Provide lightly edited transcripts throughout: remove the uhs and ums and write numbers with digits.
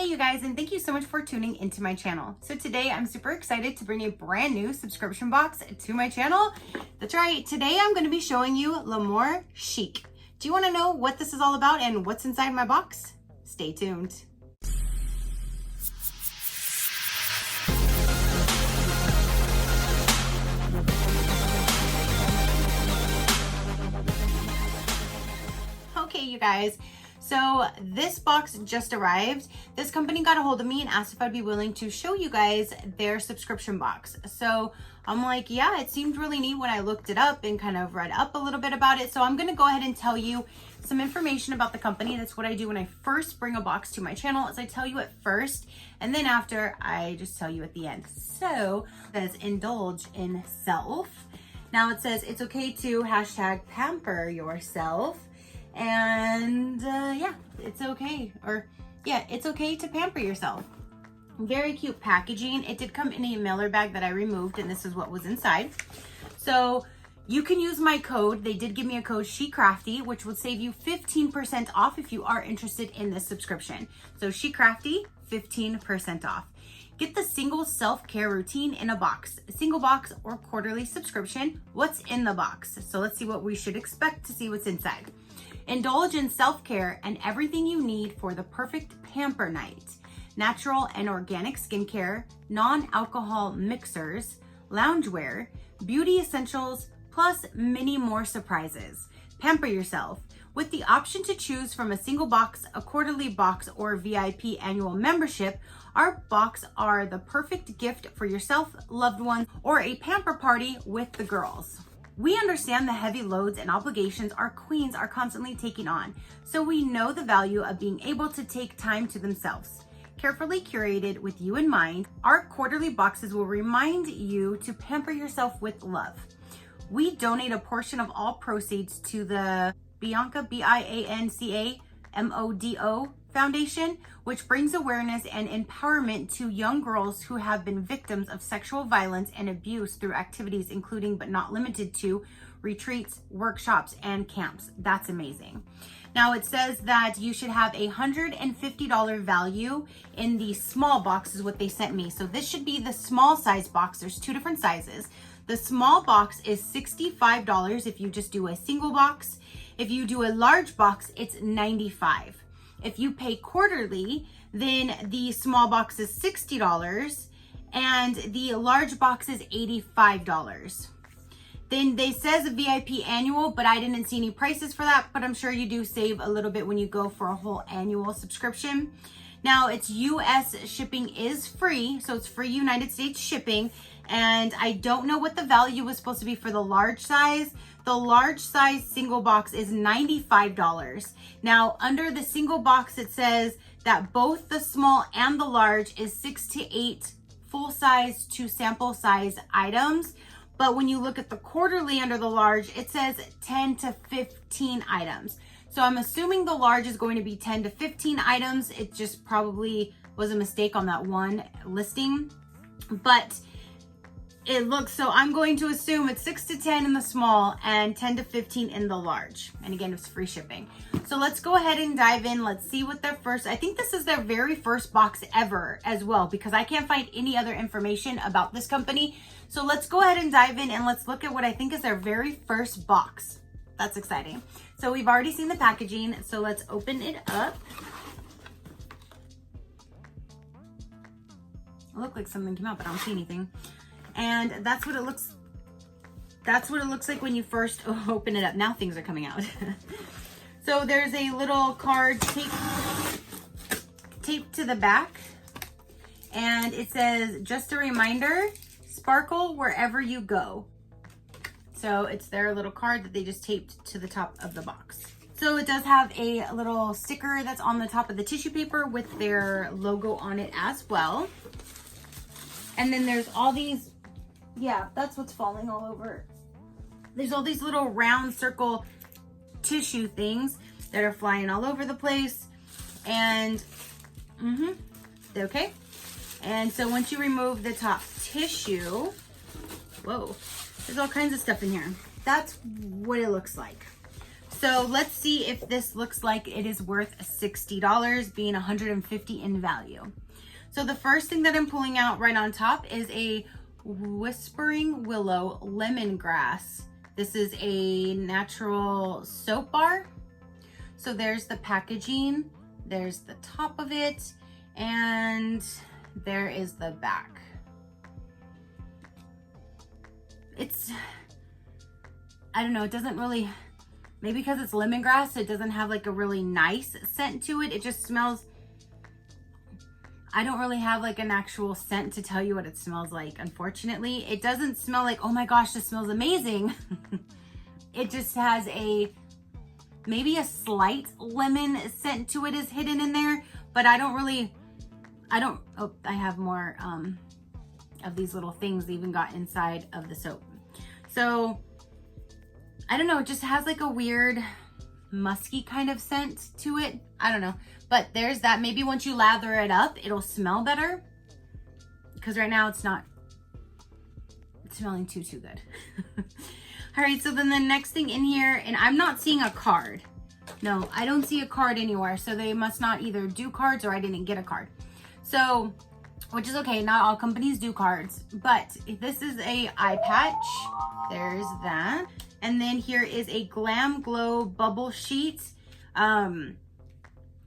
you guys, and thank you so much for tuning into my channel. So today I'm super excited to bring a brand new subscription box to my channel. That's right, today I'm going to be showing you L'AMOUR CHIC. Do you want to know what this is all about and what's inside my box? Stay tuned. Okay, you guys. So this box just arrived. This company got a hold of me and asked if I'd be willing to show you guys their subscription box. So I'm like, yeah, it seemed really neat when I looked it up and kind of read up a little bit about it. So I'm gonna go ahead and tell you some information about the company. That's what I do when I first bring a box to my channel, is I tell you at first, and then after I just tell you at the end. So it says indulge in self. Now it says it's okay to hashtag pamper yourself. And yeah, it's okay. Or yeah, it's okay to pamper yourself. Very cute packaging. It did come in a mailer bag that I removed, and this is what was inside. So you can use my code. They did give me a code Shecrafty, which will save you 15% off if you are interested in this subscription. So Shecrafty, 15% off. Get the single self-care routine in a box, a single box or quarterly subscription. What's in the box? So let's see what we should expect to see what's inside. Indulge in self-care and everything you need for the perfect pamper night. Natural and organic skincare, non-alcohol mixers, loungewear, beauty essentials, plus many more surprises. Pamper yourself. With the option to choose from a single box, a quarterly box, or VIP annual membership, our box are the perfect gift for yourself, loved one, or a pamper party with the girls. We understand the heavy loads and obligations our queens are constantly taking on, so we know the value of being able to take time to themselves. Carefully curated with you in mind, our quarterly boxes will remind you to pamper yourself with love. We donate a portion of all proceeds to the Bianca, B-I-A-N-C-A, M-O-D-O Foundation, which brings awareness and empowerment to young girls who have been victims of sexual violence and abuse through activities including but not limited to retreats, workshops, and camps. That's amazing. Now it says that you should have $150 value in the small box is what they sent me. So this should be the small size box. There's two different sizes. The small box is $65 if you just do a single box. If you do a large box, it's $95. If you pay quarterly, then the small box is $60 and the large box is $85. Then they says a VIP annual, but I didn't see any prices for that, but I'm sure you do save a little bit when you go for a whole annual subscription. Now it's US shipping is free, so it's free United States shipping, and I don't know what the value was supposed to be for the large size. The large size single box is $95. Now under the single box, it says that both the small and the large is 6 to 8 full size to sample size items. But when you look at the quarterly under the large, it says 10 to 15 items. So I'm assuming the large is going to be 10 to 15 items. It just probably was a mistake on that one listing. But it looks, so I'm going to assume it's 6 to 10 in the small and 10 to 15 in the large. And again, it's free shipping. So let's go ahead and dive in. Let's see what their first, I think this is their very first box ever as well, because I can't find any other information about this company. So let's go ahead and dive in and let's look at what I think is their very first box. That's exciting. So we've already seen the packaging. So let's open it up. It looked like something came out, but I don't see anything. And that's what it looks like when you first open it up. Now things are coming out. So there's a little card taped to the back, and it says, just a reminder, sparkle wherever you go. So it's their little card that they just taped to the top of the box. So it does have a little sticker that's on the top of the tissue paper with their logo on it as well. And then there's all these, yeah, that's what's falling all over. There's all these little round circle tissue things that are flying all over the place. And, okay. And so once you remove the top tissue, whoa, there's all kinds of stuff in here. That's what it looks like. So let's see if this looks like it is worth $60, being $150 in value. So the first thing that I'm pulling out right on top is a Whispering Willow Lemongrass. This is a natural soap bar. So there's the packaging, there's the top of it, and there is the back. It's, I don't know, it doesn't really, maybe because it's lemongrass, it doesn't have like a really nice scent to it. It just smells, I don't really have like an actual scent to tell you what it smells like, unfortunately. It doesn't smell like, oh my gosh, this smells amazing. It just has a, maybe a slight lemon scent to it is hidden in there, but I have more of these little things that even got inside of the soap. So I don't know, it just has like a weird musky kind of scent to it. I don't know, but there's that. Maybe once you lather it up, it'll smell better, because right now it's not smelling too good. All right, so then the next thing in here, and I'm not seeing a card. No, I don't see a card anywhere, so they must not either do cards or I didn't get a card. So, which is okay, not all companies do cards, but this is a eye patch. There's that. And then here is a Glam Glow bubble sheet.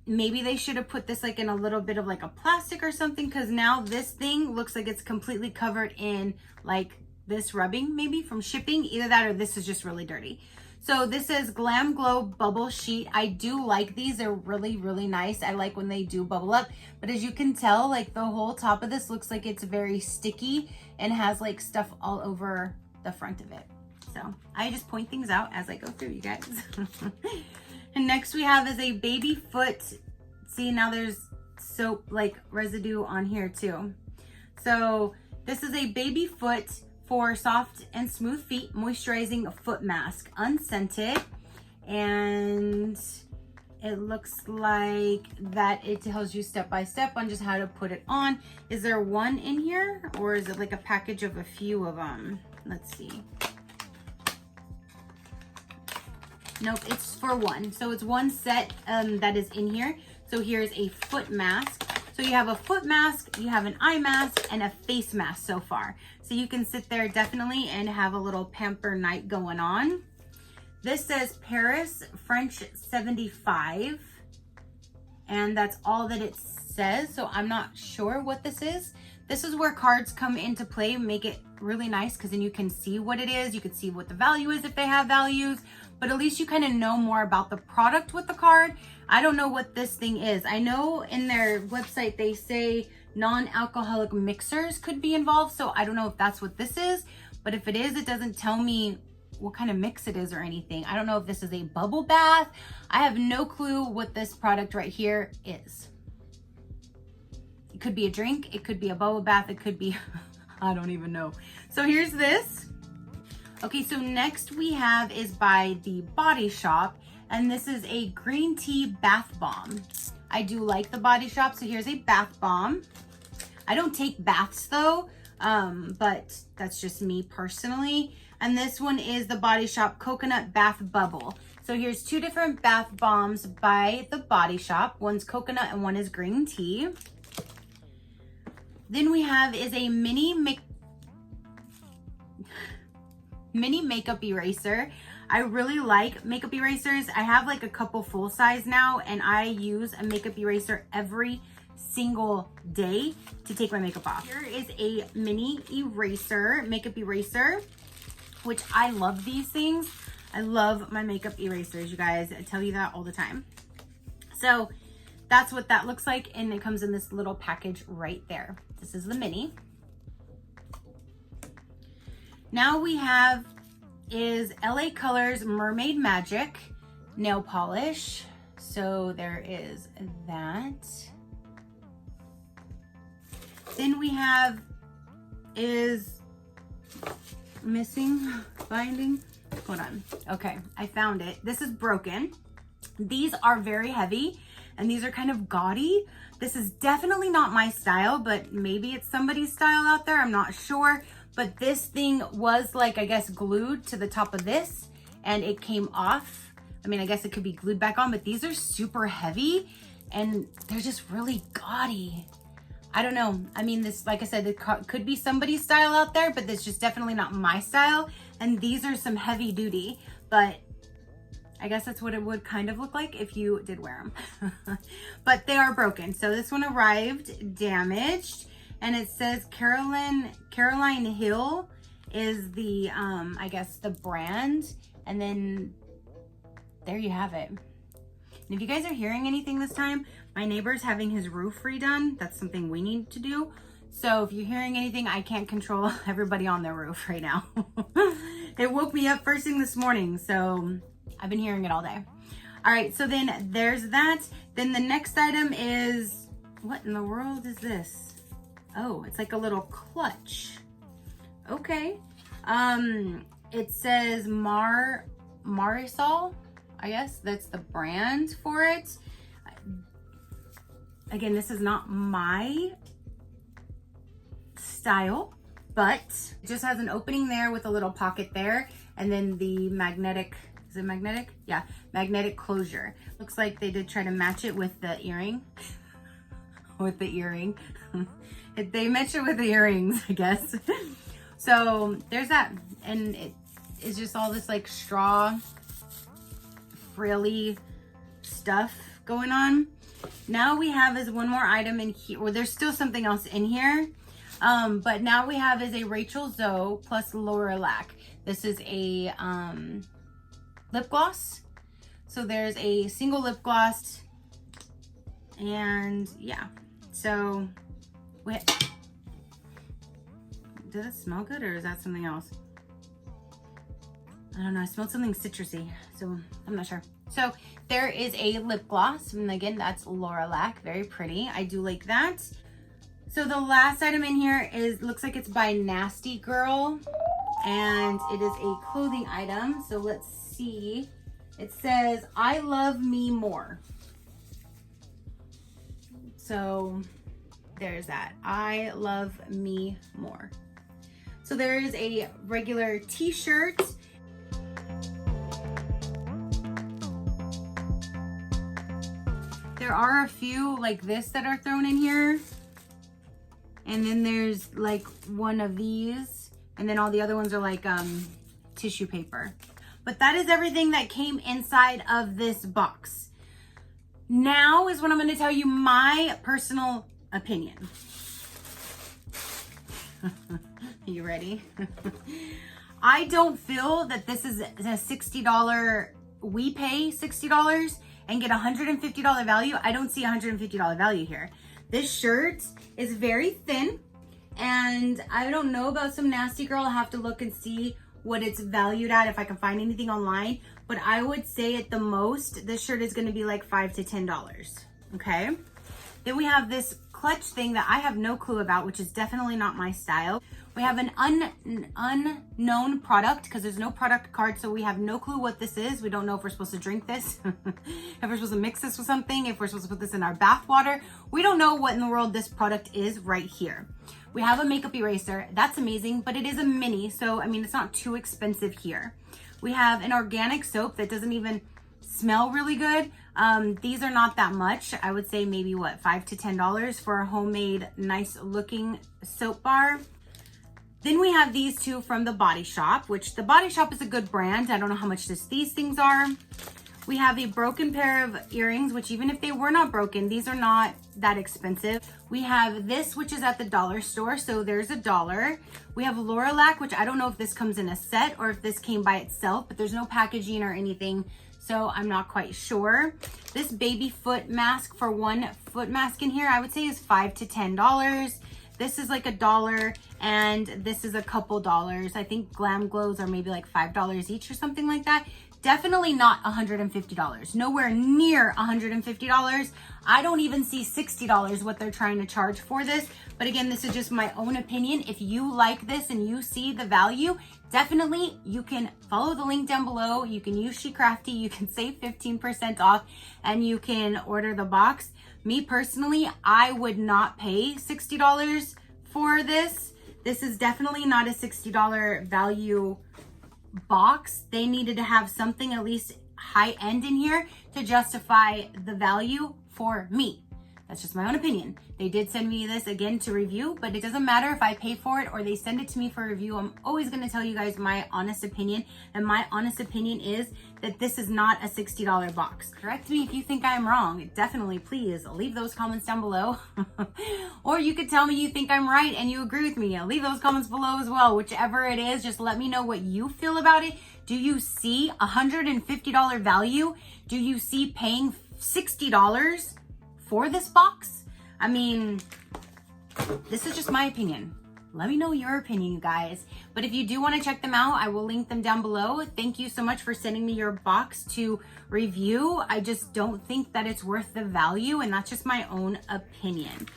Maybe they should have put this like in a little bit of like a plastic or something, because now this thing looks like it's completely covered in like this rubbing, maybe from shipping. Either that or this is just really dirty. So this is Glam Glow bubble sheet. I do like these. They're really, really nice. I like when they do bubble up, but as you can tell, like the whole top of this looks like it's very sticky and has like stuff all over the front of it. So I just point things out as I go through, you guys. And next we have is a baby foot. See, now there's soap like residue on here too. So this is a baby foot for soft and smooth feet moisturizing foot mask, unscented. And it looks like that it tells you step by step on just how to put it on. Is there one in here, or is it like a package of a few of them? Let's see. Nope, it's for one. So it's one set that is in here. So here's a foot mask. So you have a foot mask, you have an eye mask, and a face mask so far. So you can sit there definitely and have a little pamper night going on. This says Paris French 75. And that's all that it says. So I'm not sure what this is. This is where cards come into play, make it really nice, because then you can see what it is. You can see what the value is if they have values, but at least you kind of know more about the product with the card. I don't know what this thing is. I know in their website they say non-alcoholic mixers could be involved, so I don't know if that's what this is, but if it is, it doesn't tell me what kind of mix it is or anything. I don't know if this is a bubble bath. I have no clue what this product right here is. It could be a drink, it could be a bubble bath, it could be, I don't even know. So here's this. Okay, so next we have is by The Body Shop, and this is a green tea bath bomb. I do like The Body Shop, so here's a bath bomb. I don't take baths though, but that's just me personally. And this one is The Body Shop Coconut Bath Bubble. So here's two different bath bombs by The Body Shop. One's coconut and one is green tea. Then we have is a mini makeup eraser. I really like makeup erasers. I have like a couple full size now, and I use a makeup eraser every single day to take my makeup off. Here is a mini eraser, makeup eraser, which I love these things. I love my makeup erasers, you guys. I tell you that all the time. So that's what that looks like, and it comes in this little package right there. This is the mini. Now we have is LA Colors Mermaid Magic nail polish. So there is that. Then we have is missing binding. Hold on. Okay, I found it. This is broken. These are very heavy and these are kind of gaudy. This is definitely not my style, but maybe it's somebody's style out there. I'm not sure. But this thing was like, I guess, glued to the top of this, and it came off I mean, I guess it could be glued back on, but these are super heavy and they're just really gaudy. I don't know. I mean, this, like I said, it could be somebody's style out there, but it's just definitely not my style. And these are some heavy duty, but I guess that's what it would kind of look like if you did wear them. But they are broken. So this one arrived damaged, and it says Caroline Hill is the, I guess the brand. And then there you have it. And if you guys are hearing anything this time, my neighbor's having his roof redone. That's something we need to do. So if you're hearing anything, I can't control everybody on their roof right now. It woke me up first thing this morning, so I've been hearing it all day. All right, so then there's that. Then the next item is, what in the world is this? Oh, it's like a little clutch. Okay. It says Marisol. I guess that's the brand for it. Again, this is not my style, but it just has an opening there with a little pocket there. And then the magnetic, is it magnetic? Yeah, magnetic closure. Looks like they did try to match it with the earring. With the earring. They match it with the earrings, I guess. So there's that. And it is just all this like straw frilly stuff going on. Now we have is one more item in here. Well, there's still something else in here. But now we have is a Rachel Zoe plus Lorelac. This is a lip gloss. So there's a single lip gloss. And yeah. So wait. Does it smell good or is that something else? I don't know, I smelled something citrusy, so I'm not sure. So there is a lip gloss, and again, that's Lorelac, very pretty. I do like that. So the last item in here is, looks like it's by Nasty Girl, and it is a clothing item. So let's see. It says, I love me more. So there's that, I love me more. So there is a regular t-shirt. There are a few like this that are thrown in here. And then there's like one of these. And then all the other ones are like tissue paper. But that is everything that came inside of this box. Now is when I'm going to tell you my personal opinion. You ready? I don't feel that this is a $60, we pay $60 and get $150 value. I don't see $150 value here. This shirt is very thin, and I don't know about some Nasty Girl. I'll have to look and see what it's valued at if I can find anything online. But I would say at the most, this shirt is gonna be like $5 to $10, okay? Then we have this clutch thing that I have no clue about, which is definitely not my style. We have an unknown product because there's no product card, so we have no clue what this is. We don't know if we're supposed to drink this, if we're supposed to mix this with something, if we're supposed to put this in our bath water. We don't know what in the world this product is right here. We have a makeup eraser. That's amazing, but it is a mini, so I mean, it's not too expensive here. We have an organic soap that doesn't even smell really good. These are not that much. I would say maybe what, $5 to $10 for a homemade, nice looking soap bar. Then we have these two from the Body Shop, which the Body Shop is a good brand. I don't know how much these things are. We have a broken pair of earrings, which even if they were not broken, these are not that expensive. We have this, which is at the dollar store, so there's $1. We have Lorelac, which I don't know if this comes in a set or if this came by itself, but there's no packaging or anything, so I'm not quite sure. This baby foot mask for one foot mask in here, I would say is $5 to $10. This is like $1, and this is a couple dollars. I think Glam Glows are maybe like $5 each or something like that. Definitely not $150. Nowhere near $150. I don't even see $60 what they're trying to charge for this. But again, this is just my own opinion. If you like this and you see the value, definitely you can follow the link down below. You can use Shecrafty. You can save 15% off and you can order the box. Me personally, I would not pay $60 for this. This is definitely not a $60 value box. They needed to have something at least high end in here to justify the value for me. That's just my own opinion. They did send me this again to review, but it doesn't matter if I pay for it or they send it to me for review. I'm always going to tell you guys my honest opinion. And my honest opinion is that this is not a $60 box. Correct me if you think I'm wrong. Definitely, please leave those comments down below. Or you could tell me you think I'm right and you agree with me. Leave those comments below as well. Whichever it is, just let me know what you feel about it. Do you see $150 value? Do you see paying $60 for this box? I mean, this is just my opinion. Let me know your opinion, you guys. But if you do want to check them out, I will link them down below. Thank you so much for sending me your box to review. I just don't think that it's worth the value, and that's just my own opinion.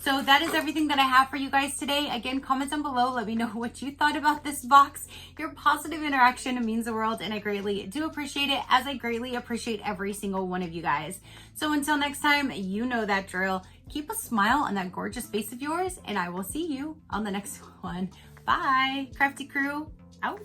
So that is everything that I have for you guys today. Again, comment down below. Let me know what you thought about this box. Your positive interaction means the world, and I greatly do appreciate it, as I greatly appreciate every single one of you guys. So until next time, you know that drill. Keep a smile on that gorgeous face of yours, and I will see you on the next one. Bye, Crafty crew. Out.